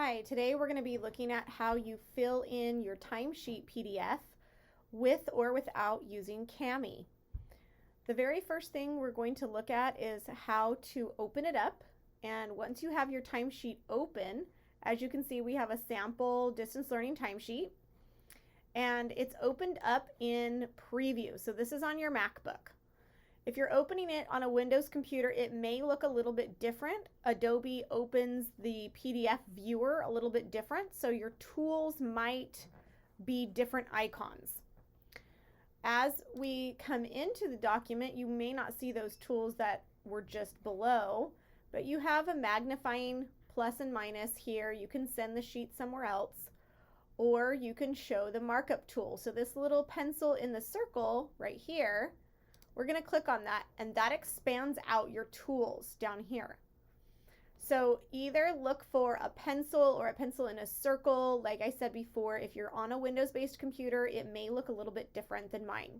Hi, today we're going to be looking at how you fill in your timesheet PDF with or without using Cami. The very first thing we're going to look at is how to open it up. And once you have your timesheet open, as you can see, we have a sample distance learning timesheet and it's opened up in preview. So this is on your MacBook. If you're opening it on a Windows computer, it may look a little bit different. Adobe opens the PDF viewer a little bit different, so your tools might be different icons. As we come into the document, you may not see those tools that were just below, but you have a magnifying plus and minus here. You can send the sheet somewhere else, or you can show the markup tool. So this little pencil in the circle right here, we're going to click on that, and that expands out your tools down here. So either look for a pencil or a pencil in a circle. Like I said before, if you're on a Windows-based computer, it may look a little bit different than mine.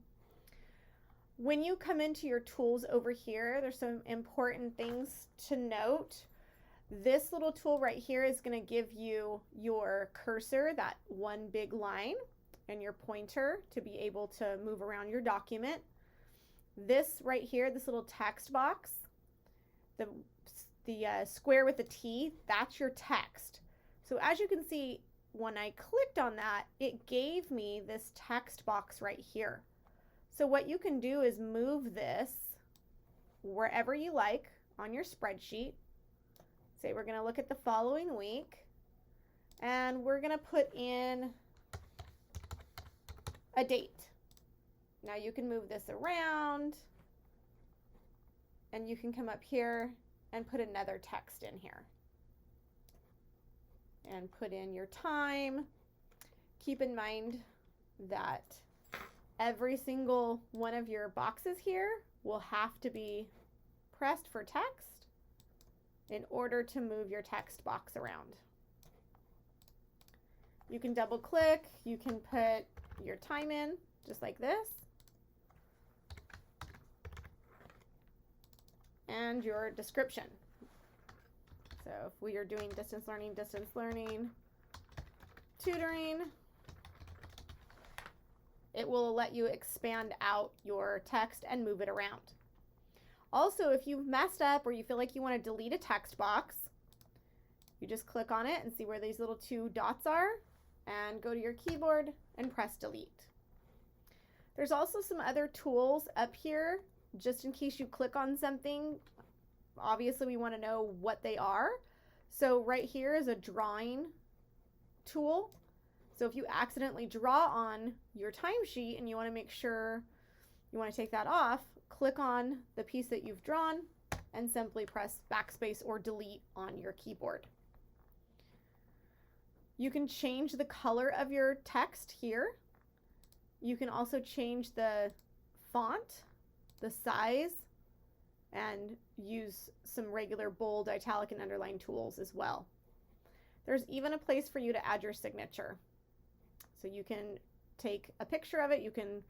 When you come into your tools over here, there's some important things to note. This little tool right here is going to give you your cursor, that one big line, and your pointer to be able to move around your document. This right here, this little text box, the square with the T, that's your text. So as you can see, when I clicked on that, it gave me this text box right here. So what you can do is move this wherever you like on your spreadsheet. Say we're going to look at the following week, and we're going to put in a date. Now you can move this around, and you can come up here and put another text in here and put in your time. Keep in mind that every single one of your boxes here will have to be pressed for text in order to move your text box around. You can double click, you can put your time in just like this, and your description. So if we are doing distance learning, tutoring, it will let you expand out your text and move it around. Also, if you've messed up or you feel like you want to delete a text box, you just click on it and see where these little two dots are and go to your keyboard and press delete. There's also some other tools up here just in case you click on something. Obviously we want to know what they are. So right here is a drawing tool. So if you accidentally draw on your timesheet and you want to make sure you want to take that off, click on the piece that you've drawn and simply press backspace or delete on your keyboard. You can change the color of your text here. You can also change the font, the size, and use some regular bold, italic, and underline tools as well. There's even a place for you to add your signature. So you can take a picture of it, you can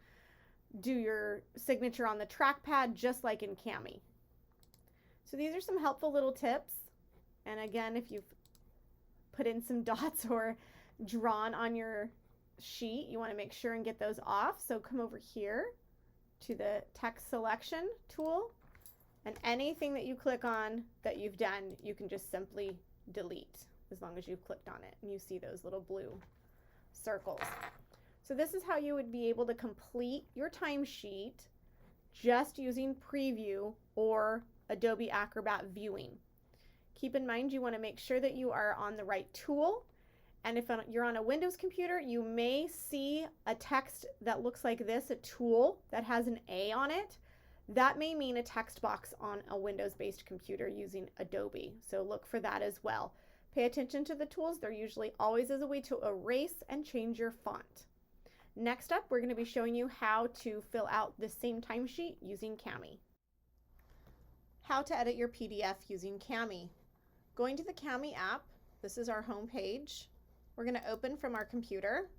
do your signature on the trackpad just like in Cami. So these are some helpful little tips. And again, if you've put in some dots or drawn on your sheet, you want to make sure and get those off. So come over here to the text selection tool, and anything that you click on that you've done, you can just simply delete as long as you've clicked on it and you see those little blue circles. So this is how you would be able to complete your timesheet just using preview or Adobe Acrobat viewing. Keep in mind you want to make sure that you are on the right tool. And if you're on a Windows computer, you may see a text that looks like this, a tool that has an A on it. That may mean a text box on a Windows-based computer using Adobe. So look for that as well. Pay attention to the tools. There usually always is a way to erase and change your font. Next up, we're going to be showing you how to fill out the same timesheet using Cami. How to edit your PDF using Cami. Going to the Cami app, this is our home page. We're going to open from our computer.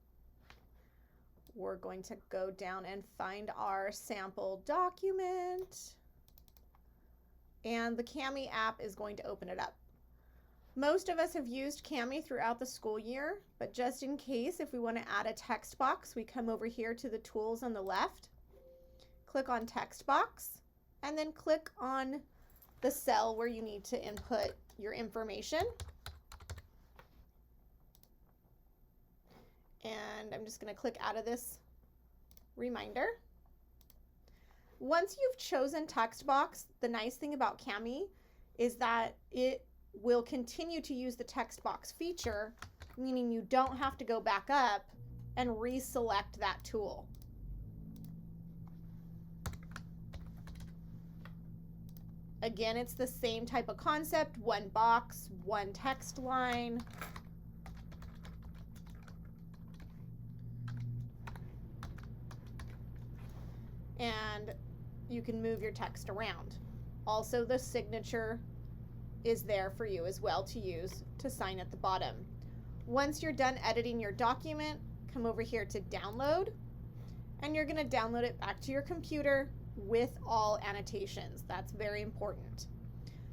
We're going to go down and find our sample document, and the Cami app is going to open it up. Most of us have used Cami throughout the school year, but just in case, if we want to add a text box, we come over here to the tools on the left, click on text box, and then click on the cell where you need to input your information. And I'm just going to click out of this reminder. Once you've chosen text box, the nice thing about Cami is that it will continue to use the text box feature, meaning you don't have to go back up and reselect that tool. Again, it's the same type of concept, one box, one text line. And you can move your text around. Also, the signature is there for you as well to use to sign at the bottom. Once you're done editing your document, come over here to download, and you're going to download it back to your computer with all annotations. That's very important.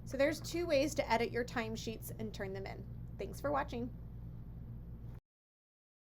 So there's 2 ways to edit your timesheets and turn them in. Thanks for watching.